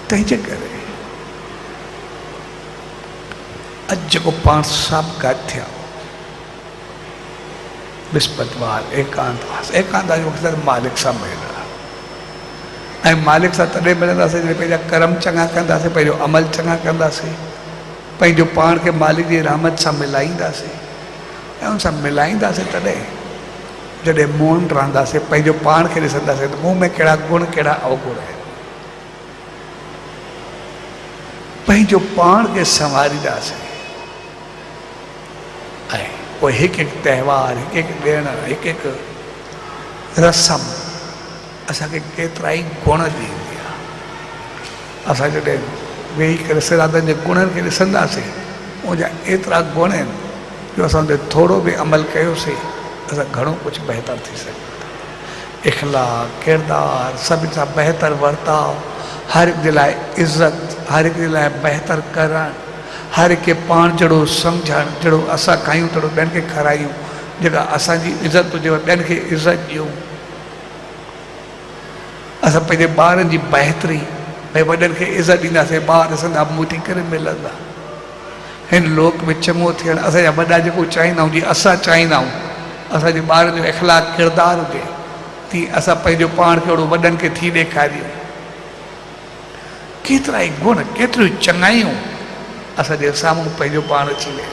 तंहिंजे करे अॼु जेको पाण सभु गॾु थिया विस्पतिवार एकांत जो मक़सदु मालिक सां मिलणु ऐं मालिक सां तॾहिं मिलंदासीं जॾहिं पंहिंजा कर्म चङा कंदासीं, पंहिंजो अमल चङा कंदासीं, पंहिंजो पाण खे मालिक जी रहमत सां मिलाईंदासीं ऐं उन सां मिलाईंदासीं तॾहिं जॾहिं मौन रहंदासीं, पंहिंजो पाण खे ॾिसंदासीं त मूं में कहिड़ा गुण कहिड़ा अवगुण आहिनि, पंहिंजो पाण खे संवारींदासीं ऐं पोइ हिकु हिकु त्योहार हिकु हिकु ॾिणु हिकु हिकु रस्म असांखे केतिरा ई गुण ॾींदी आहे। असां जॾहिं वेही करे सिरादनि जे गुणनि खे ॾिसंदासीं उनजा एतिरा गुण आहिनि जो असां उते थोरो बि अमल कयोसीं असां घणो कुझु बहितर थी सघे थो। इख़लाक़, किरदारु, सभिनि सां बहितर वर्ताव, हर हिक जे लाइ इज़त, हर हिक जे लाइ बहितर करणु, हर हिक खे पाण जहिड़ो सम्झणु, जहिड़ो असां खायूं तहिड़ो ॿियनि खे खारायूं, जेका असांजी इज़त हुजेव ॿियनि खे इज़त ॾियूं। असां पंहिंजे ॿारनि जी बहितरी भई वॾनि खे इज़त ॾींदासीं, ॿार ॾिसंदा मूं थी करे मिलंदा हिन लोक में चङो थियणु असांजा वॾा जेको चाहींदा आहियूं जीअं असां चाहींदा आहियूं असांजे ॿारनि जो इख़लाक़ किरदारु हुजे तीअं असां पंहिंजो पाण खे ओड़ो वॾनि खे थी ॾेखारियूं। केतिरा ई गुण, केतिरियूं चङायूं असांजे साम्हूं पंहिंजो पाण अची विया।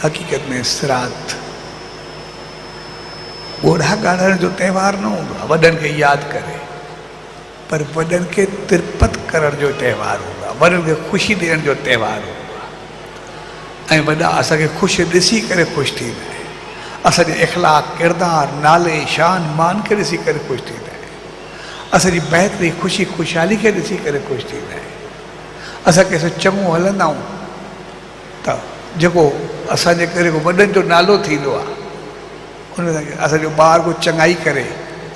हक़ीक़त में श्राद्ध ॻोढ़ा ॻाढ़ण जो त्योहार न हूंदो आहे वॾनि खे यादि करे, पर वॾनि खे तिरपत करण जो त्योहार हूंदो आहे, वॾनि खे ख़ुशी ॾियण जो त्योहार हूंदो आहे ऐं वॾा असांखे ख़ुशि ॾिसी करे ख़ुशि थींदा आहिनि, असांजे इख़लाक़, किरदारु, नाले, शान, मान खे ॾिसी करे ख़ुशि थींदा आहिनि, असांजी बहितरी, ख़ुशी, ख़ुशहाली खे ॾिसी करे ख़ुशि थींदा आहिनि। असां कंहिंसां चङो हलंदा आहियूं त जेको असांजे करे वॾनि जो नालो थींदो आहे उन असांजो ॿार को चङाई करे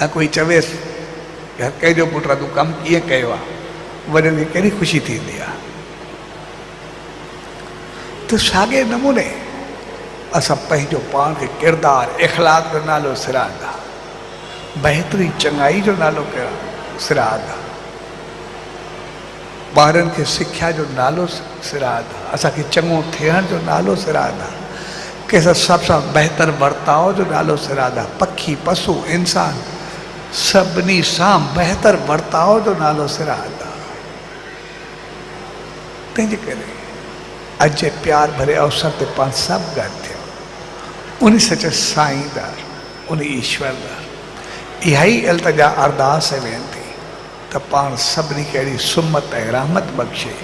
ऐं कोई चवेसि यार कंहिंजो पुटु तूं कमु कीअं कयो आहे, वॾनि खे कहिड़ी ख़ुशी थींदी आहे। त साॻे नमूने असां पंहिंजो पाण खे किरदारु, इख़लाक़ जो नालो सिरांदा, बहितरी, चङाई जो नालो सिरांदा, ॿारनि खे सिख्या जो नालो सिरांदा, असांखे चङो थियण जो नालो सिरांदा, कंहिंसां सभ सां बहितर वर्ताव जो नालो सिरांदा, पखी, पशु, इंसान सभिनी सां बहितर वर्ताव जो नालो सिरांदा। तंहिंजे करे अॼु जे प्यार भरे अवसर ते पाण सभु गॾु थिया उन सच साईं दर, उन ईश्वर दर इहा ई इल्तिजा अरदास वेंदी त पाण सभिनी खे अहिड़ी सुमत ऐं रहमत बख़्शे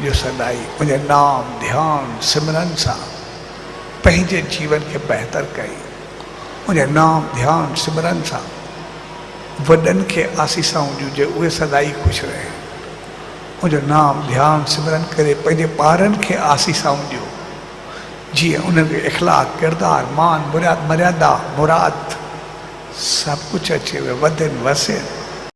जो सदाई उनजे नाम, ध्यान, सिमरन सां पंहिंजे जीवन खे बहितर कई, उनजे नाम, ध्यान, सिमरन सां वॾनि खे आसीसां हुजूं जे उहे सदाई ख़ुशि रहे, उनजो नाम, ध्यान, सिमरन करे पंहिंजे ॿारनि खे आसीसां ॾियो जीअं उन्हनि खे इख़लाक़, किरदारु, मान, मर्यादा, मुराद सभु कुझु अचे वधनि वसनि